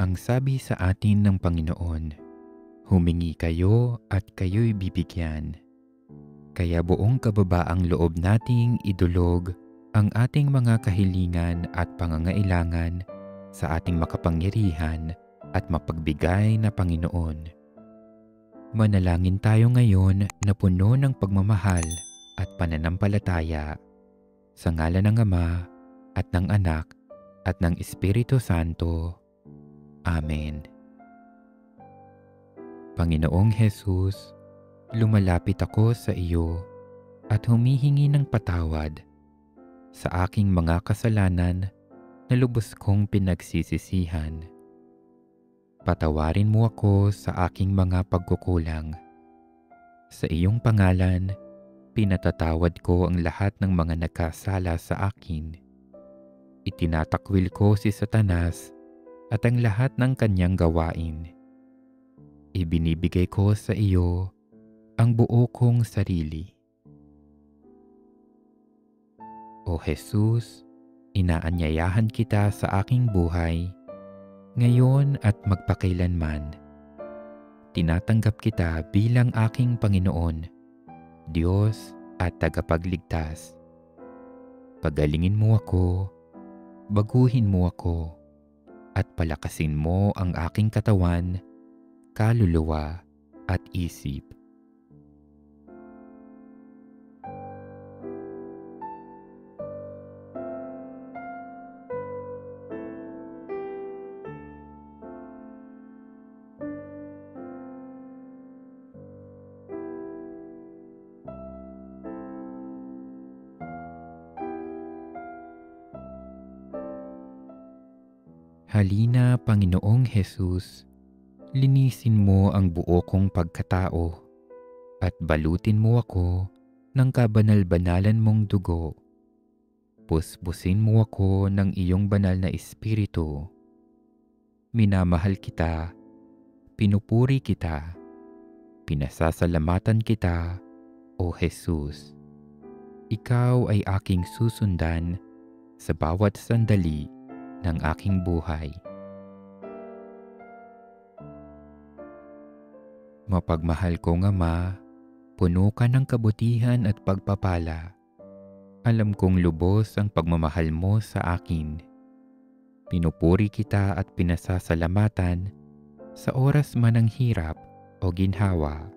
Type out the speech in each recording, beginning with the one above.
Ang sabi sa atin ng Panginoon, humingi kayo at kayo'y bibigyan. Kaya buong kababaang loob nating idulog ang ating mga kahilingan at pangangailangan sa ating makapangyarihan at mapagbigay na Panginoon. Manalangin tayo ngayon na puno ng pagmamahal at pananampalataya sa ngalan ng Ama at ng Anak at ng Espiritu Santo. Amen. Panginoong Hesus, lumalapit ako sa iyo at humihingi ng patawad sa aking mga kasalanan na lubos kong pinagsisisihan. Patawarin mo ako sa aking mga pagkukulang. Sa iyong pangalan, pinatatawad ko ang lahat ng mga nagkasala sa akin. Itinatakwil ko si Satanas at ang lahat ng kanyang gawain. Ibinibigay ko sa iyo ang buo kong sarili. O Jesus, inaanyayahan kita sa aking buhay, ngayon at magpakailanman. Tinatanggap kita bilang aking Panginoon, Diyos at tagapagligtas. Pagalingin mo ako, baguhin mo ako, at palakasin mo ang aking katawan, kaluluwa at isip. Halina, Panginoong Hesus, linisin mo ang buo kong pagkatao at balutin mo ako ng kabanal-banalan mong dugo. Puspusin mo ako ng iyong banal na espiritu. Minamahal kita, pinupuri kita, pinasasalamatan kita, O Hesus. Ikaw ay aking susundan sa bawat sandali ng aking buhay. Mapagmahal kong Ama, puno ka ng kabutihan at pagpapala. Alam kong lubos ang pagmamahal mo sa akin. Pinupuri kita at pinasasalamatan sa oras man ng hirap o ginhawa.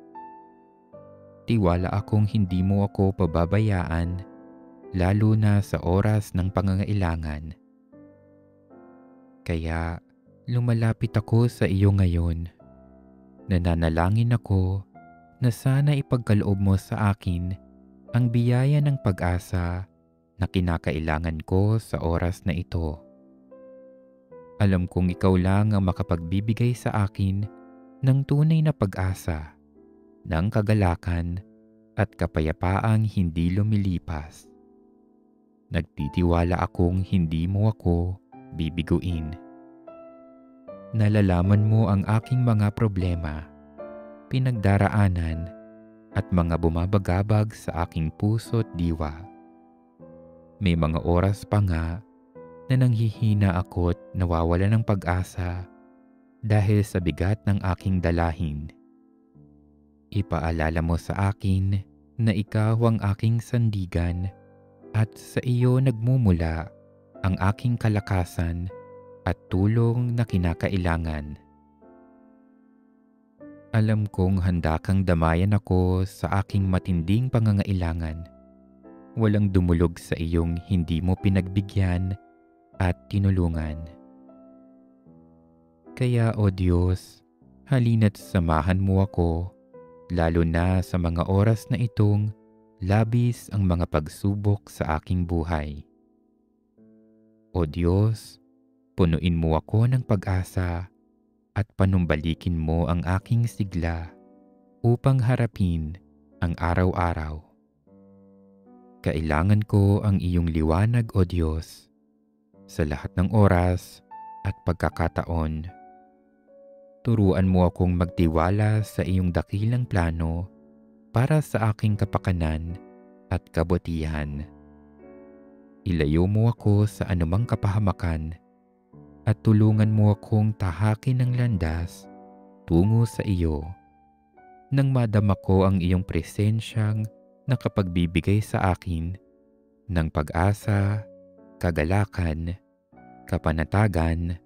Tiwala akong hindi mo ako pababayaan, lalo na sa oras ng pangangailangan. Kaya lumalapit ako sa iyo ngayon. Nananalangin ako na sana ipagkaloob mo sa akin ang biyaya ng pag-asa na kinakailangan ko sa oras na ito. Alam kong ikaw lang ang makapagbibigay sa akin ng tunay na pag-asa, ng kagalakan at kapayapaang hindi lumilipas. Nagtitiwala akong hindi mo ako bibiguin. Nalalaman mo ang aking mga problema, pinagdaraanan at mga bumabagabag sa aking puso't diwa. May mga oras pa nga na nanghihina ako't nawawala ng pag-asa dahil sa bigat ng aking dalahin. Ipaalala mo sa akin na ikaw ang aking sandigan at sa iyo nagmumula ang aking kalakasan at tulong na kinakailangan. Alam kong handa kang damayan ako sa aking matinding pangangailangan. Walang dumulog sa iyong hindi mo pinagbigyan at tinulungan. Kaya, O Diyos, halina't samahan mo ako, lalo na sa mga oras na itong labis ang mga pagsubok sa aking buhay. O Diyos, punuin mo ako ng pag-asa at panumbalikin mo ang aking sigla upang harapin ang araw-araw. Kailangan ko ang iyong liwanag, O Diyos, sa lahat ng oras at pagkakataon. Turuan mo akong magtiwala sa iyong dakilang plano para sa aking kapakanan at kabutihan. Ilayo mo ako sa anumang kapahamakan at tulungan mo akong tahakin ng landas tungo sa iyo nang madama ko ang iyong presensyang nakapagbibigay sa akin ng pag-asa, kagalakan, kapanatagan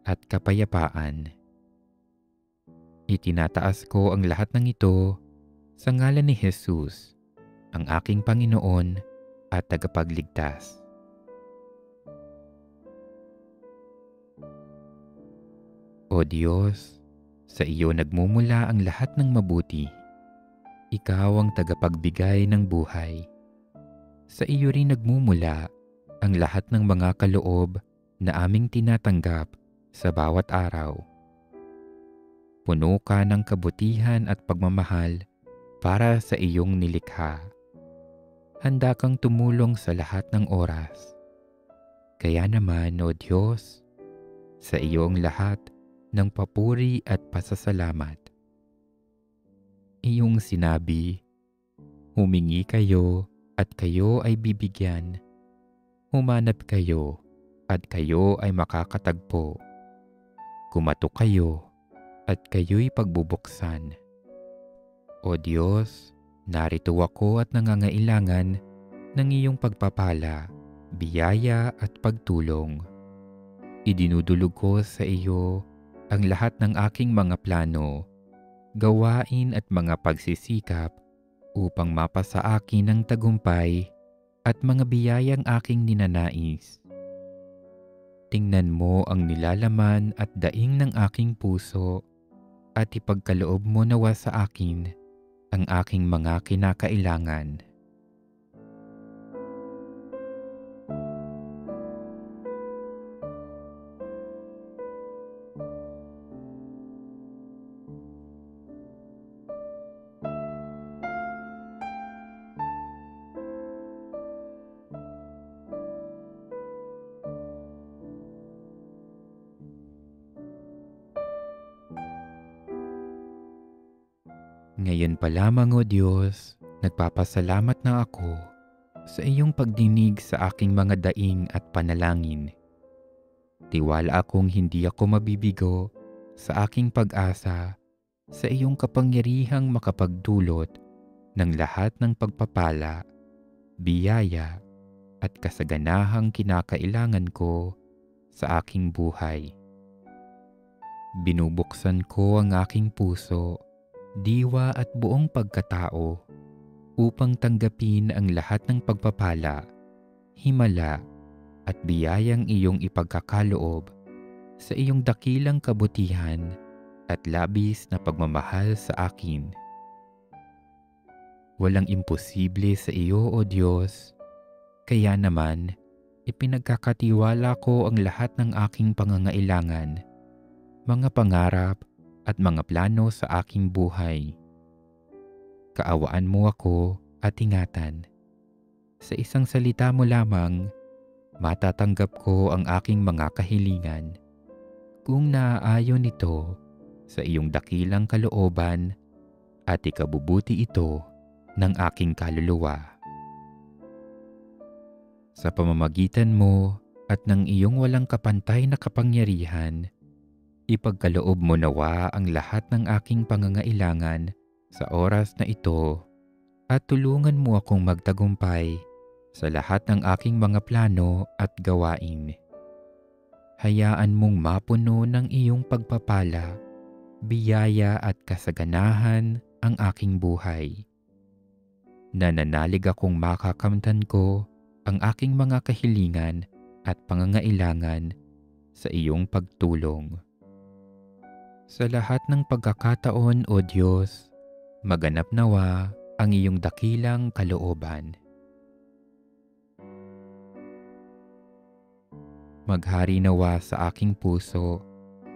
at kapayapaan. Itinataas ko ang lahat ng ito sa ngalan ni Jesus, ang aking Panginoon at tagapagligtas. O Diyos, sa iyo nagmumula ang lahat ng mabuti. Ikaw ang tagapagbigay ng buhay. Sa iyo rin nagmumula ang lahat ng mga kaloob na aming tinatanggap sa bawat araw. Puno ka ng kabutihan at pagmamahal para sa iyong nilikha. Handa kang tumulong sa lahat ng oras. Kaya naman, O Diyos, sa iyo ang lahat ng papuri at pasasalamat. Iyong sinabi, humingi kayo at kayo ay bibigyan. Humanap kayo at kayo ay makakatagpo. Kumatok kayo at kayo'y pagbubuksan. O Diyos, narito ako at nangangailangan ng iyong pagpapala, biyaya at pagtulong. Idinudulog ko sa iyo ang lahat ng aking mga plano, gawain at mga pagsisikap upang mapasa akin ng tagumpay at mga biyayang aking ninanais. Tingnan mo ang nilalaman at daing ng aking puso at ipagkaloob mo nawa sa akin ang aking mga kinakailangan. Ngayon pa lamang, O Diyos, nagpapasalamat na ako sa iyong pagdinig sa aking mga daing at panalangin. Tiwala akong hindi ako mabibigo sa aking pag-asa sa iyong kapangyarihang makapagdulot ng lahat ng pagpapala, biyaya at kasaganahang kinakailangan ko sa aking buhay. Binubuksan ko ang aking puso, diwa at buong pagkatao upang tanggapin ang lahat ng pagpapala, himala at biyayang iyong ipagkakaloob sa iyong dakilang kabutihan at labis na pagmamahal sa akin. Walang imposible sa iyo, O Diyos, kaya naman ipinagkakatiwala ko ang lahat ng aking pangangailangan, mga pangarap at mga plano sa aking buhay. Kaawaan mo ako at ingatan. Sa isang salita mo lamang, matatanggap ko ang aking mga kahilingan. Kung naaayon ito sa iyong dakilang kalooban at ikabubuti ito ng aking kaluluwa. Sa pamamagitan mo at ng iyong walang kapantay na kapangyarihan, ipagkaloob mo nawa ang lahat ng aking pangangailangan sa oras na ito at tulungan mo akong magtagumpay sa lahat ng aking mga plano at gawain. Hayaan mong mapuno ng iyong pagpapala, biyaya at kasaganahan ang aking buhay. Nananalig akong makakamtan ko ang aking mga kahilingan at pangangailangan sa iyong pagtulong. Sa lahat ng pagkakataon, O Diyos, maganap nawa ang iyong dakilang kalooban. Maghari nawa sa aking puso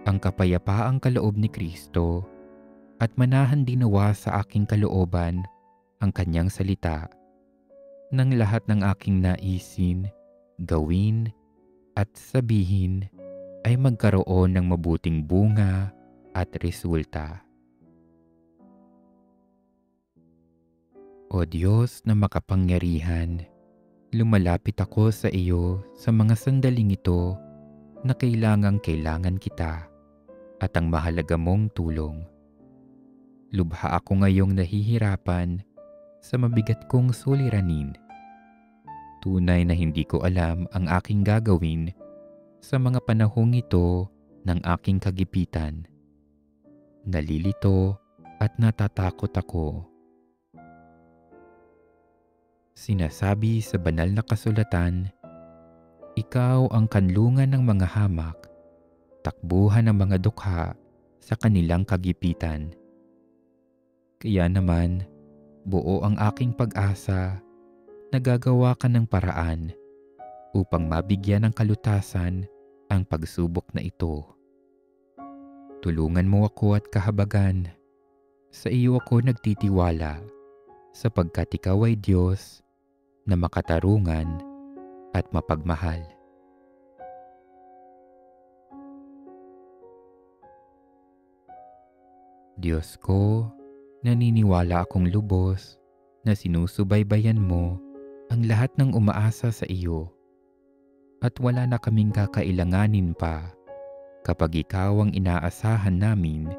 ang kapayapaang kaloob ni Kristo at manahan din nawa sa aking kalooban ang kanyang salita ng lahat ng aking naisin, gawin at sabihin ay magkaroon ng mabuting bunga at resulta. O Diyos na makapangyarihan, lumalapit ako sa iyo sa mga sandaling ito na kailangan kita at ang mahalaga mong tulong. Lubha ako ngayong nahihirapan sa mabigat kong suliranin. Tunay na hindi ko alam ang aking gagawin sa mga panahong ito ng aking kagipitan. Nalilito at natatakot ako. Sinasabi sa banal na kasulatan, ikaw ang kanlungan ng mga hamak, takbuhan ng mga dukha sa kanilang kagipitan. Kaya naman, buo ang aking pag-asa na gagawa ka ng paraan upang mabigyan ng kalutasan ang pagsubok na ito. Tulungan mo ako at kahabagan. Sa iyo ako nagtitiwala sapagkat ikaw ay Diyos na makatarungan at mapagmahal. Diyos ko, naniniwala akong lubos na sinusubaybayan mo ang lahat ng umaasa sa iyo at wala na kaming kakailanganin pa kapag ikaw ang inaasahan namin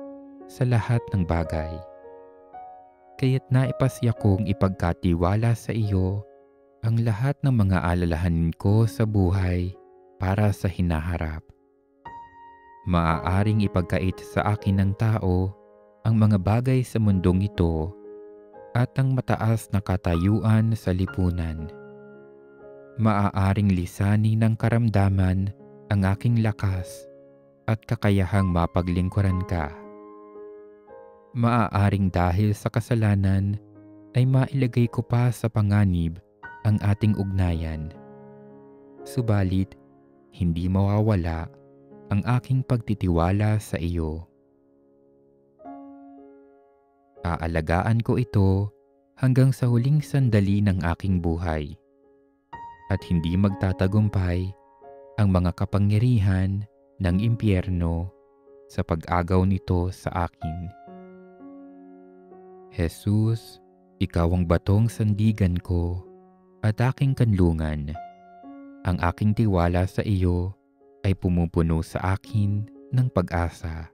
sa lahat ng bagay. Kaya't naipasya kong ipagkatiwala sa iyo ang lahat ng mga alalahanin ko sa buhay para sa hinaharap. Maaaring ipagkait sa akin ng tao ang mga bagay sa mundong ito at ang mataas na katayuan sa lipunan. Maaaring lisanin ng karamdaman ang aking lakas at kakayahang mapaglingkuran ka. Maaaring dahil sa kasalanan ay mailagay ko pa sa panganib ang ating ugnayan. Subalit, hindi mawawala ang aking pagtitiwala sa iyo. Aalagaan ko ito hanggang sa huling sandali ng aking buhay at hindi magtatagumpay ang mga kapangyarihan ng impyerno sa pag-agaw nito sa akin. Jesus, ikaw ang batong sandigan ko at aking kanlungan. Ang aking tiwala sa iyo ay pumupuno sa akin ng pag-asa.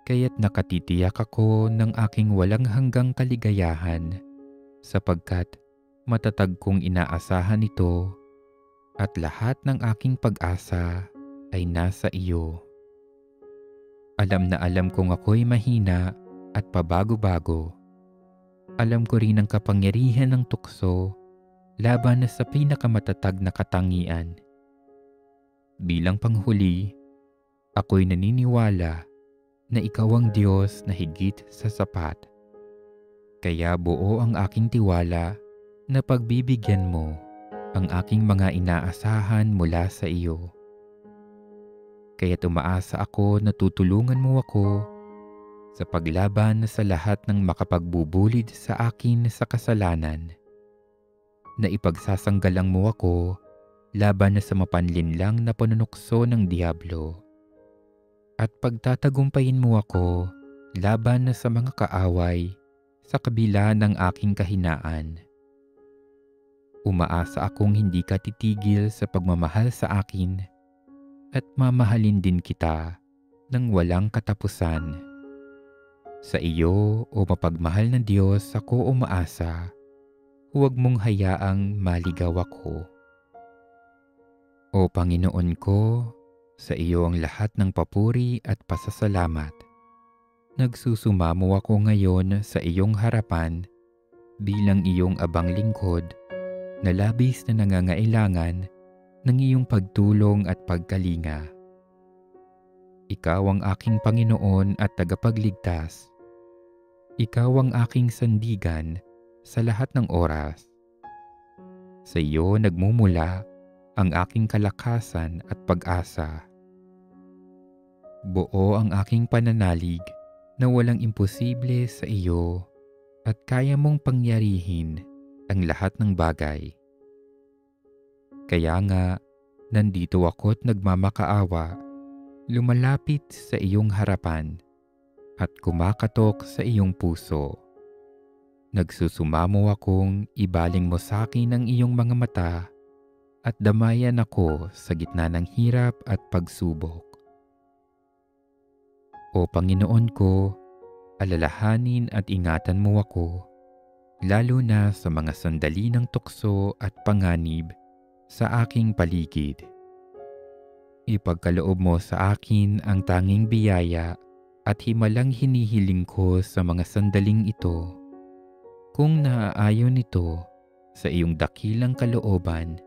Kaya't nakatitiyak ako ng aking walang hanggang kaligayahan sapagkat matatag kong inaasahan ito at lahat ng aking pag-asa ay nasa iyo. Alam na alam kong ako'y mahina at pabago-bago. Alam ko rin ang kapangyarihan ng tukso laban sa pinakamatatag na katangian. Bilang panghuli, ako'y naniniwala na ikaw ang Diyos na higit sa sapat. Kaya buo ang aking tiwala na pagbibigyan mo ang aking mga inaasahan mula sa iyo. Kaya't umaasa ako na tutulungan mo ako sa paglaban sa lahat ng makapagbubulid sa akin sa kasalanan, na ipagsasanggalang mo ako laban sa mapanlinlang na panunukso ng Diablo, at pagtatagumpayin mo ako laban sa mga kaaway sa kabila ng aking kahinaan. Umaasa akong hindi ka titigil sa pagmamahal sa akin at mamahalin din kita ng walang katapusan. Sa iyo, o mapagmahal na Diyos, ako umaasa. Huwag mong hayaang maligaw ako. O Panginoon ko, sa iyo ang lahat ng papuri at pasasalamat. Nagsusumamo ako ngayon sa iyong harapan bilang iyong abang lingkod na labis na nangangailangan ng iyong pagtulong at pagkalinga. Ikaw ang aking Panginoon at tagapagligtas. Ikaw ang aking sandigan sa lahat ng oras. Sa iyo nagmumula ang aking kalakasan at pag-asa. Buo ang aking pananalig na walang imposible sa iyo at kaya mong pangyarihin ang lahat ng bagay. Kaya nga, nandito ako't nagmamakaawa, lumalapit sa iyong harapan at kumakatok sa iyong puso. Nagsusumamo akong ibaling mo sa akin ang iyong mga mata at damayan ako sa gitna ng hirap at pagsubok. O Panginoon ko, alalahanin at ingatan mo ako, lalo na sa mga sandali ng tukso at panganib sa aking paligid. Ipagkaloob mo sa akin ang tanging biyaya at himalang hinihiling ko sa mga sandaling ito. Kung naaayon ito sa iyong dakilang kalooban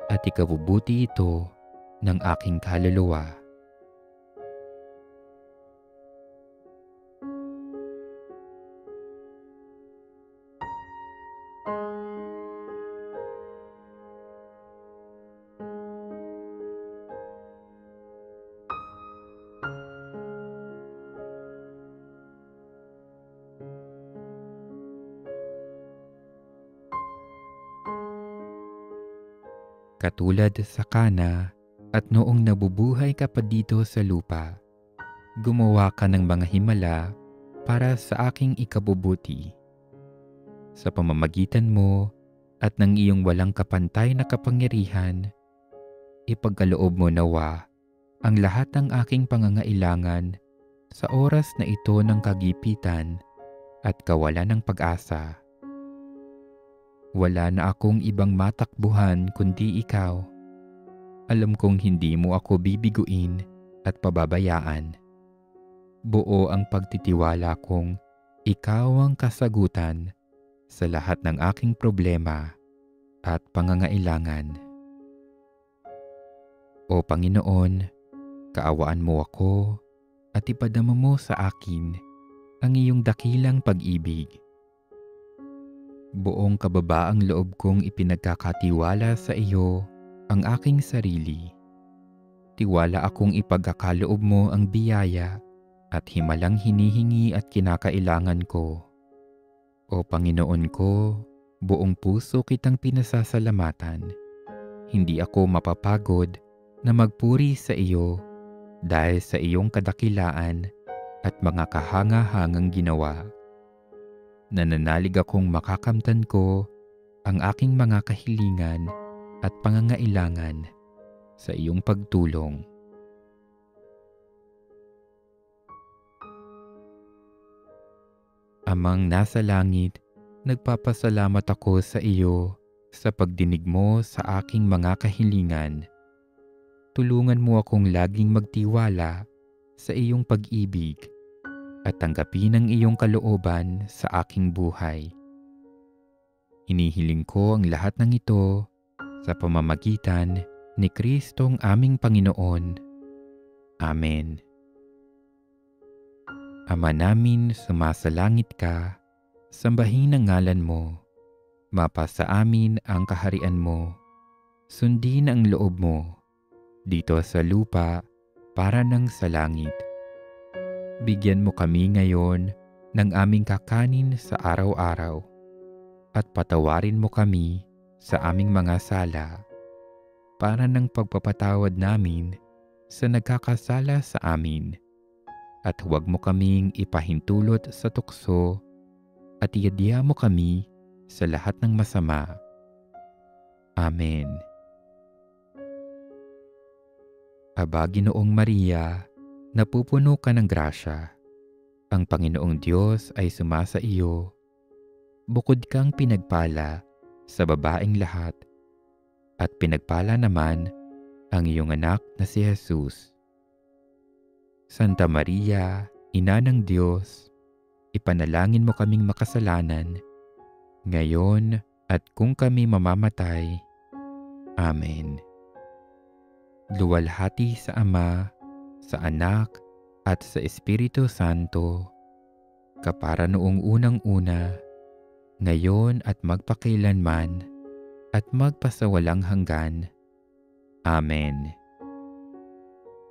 at ikabubuti ito ng aking kaluluwa. Katulad sa Kana at noong nabubuhay ka pa dito sa lupa, gumawa ka ng mga himala para sa aking ikabubuti. Sa pamamagitan mo at ng iyong walang kapantay na kapangyarihan, ipagkaloob mo nawa ang lahat ng aking pangangailangan sa oras na ito ng kagipitan at kawalan ng pag-asa. Wala na akong ibang matakbuhan kundi ikaw. Alam kong hindi mo ako bibiguin at pababayaan. Buo ang pagtitiwala kong ikaw ang kasagutan sa lahat ng aking problema at pangangailangan. O Panginoon, kaawaan mo ako at ipadama mo sa akin ang iyong dakilang pag-ibig. Buong kababaang loob kong ipinagkakatiwala sa iyo ang aking sarili. Tiwala akong ipagkakaloob mo ang biyaya at himalang hinihingi at kinakailangan ko. O Panginoon ko, buong puso kitang pinasasalamatan. Hindi ako mapapagod na magpuri sa iyo dahil sa iyong kadakilaan at mga kahanga-hangang ginawa. Nananalig akong makakamtan ko ang aking mga kahilingan at pangangailangan sa iyong pagtulong. Amang nasa langit, nagpapasalamat ako sa iyo sa pagdinig mo sa aking mga kahilingan. Tulungan mo akong laging magtiwala sa iyong pag-ibig at tanggapin ang iyong kalooban sa aking buhay. Hinihiling ko ang lahat ng ito sa pamamagitan ni Kristong aming Panginoon. Amen. Ama namin, sumasalangit ka, sambahin ang ngalan mo. Mapasa amin ang kaharian mo. Sundin ang loob mo, dito sa lupa para ng sa langit. Bigyan mo kami ngayon ng aming kakanin sa araw-araw at patawarin mo kami sa aming mga sala para ng pagpapatawad namin sa nagkakasala sa amin. At huwag mo kaming ipahintulot sa tukso at iadya mo kami sa lahat ng masama. Amen. Aba, Ginoong Maria, napupuno ka ng grasya. Ang Panginoong Diyos ay sumasa iyo. Bukod kang pinagpala sa babaeng lahat, at pinagpala naman ang iyong anak na si Jesus. Santa Maria, Ina ng Diyos, ipanalangin mo kaming makasalanan, ngayon at kung kami mamamatay. Amen. Luwalhati sa Ama, sa Anak, at sa Espiritu Santo, kapara noong unang-una, ngayon at magpakailanman, at magpasawalang hanggan. Amen.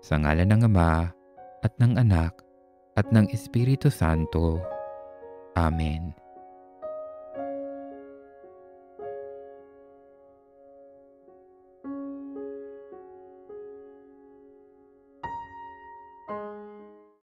Sa ngalan ng Ama, at ng Anak, at ng Espiritu Santo. Amen.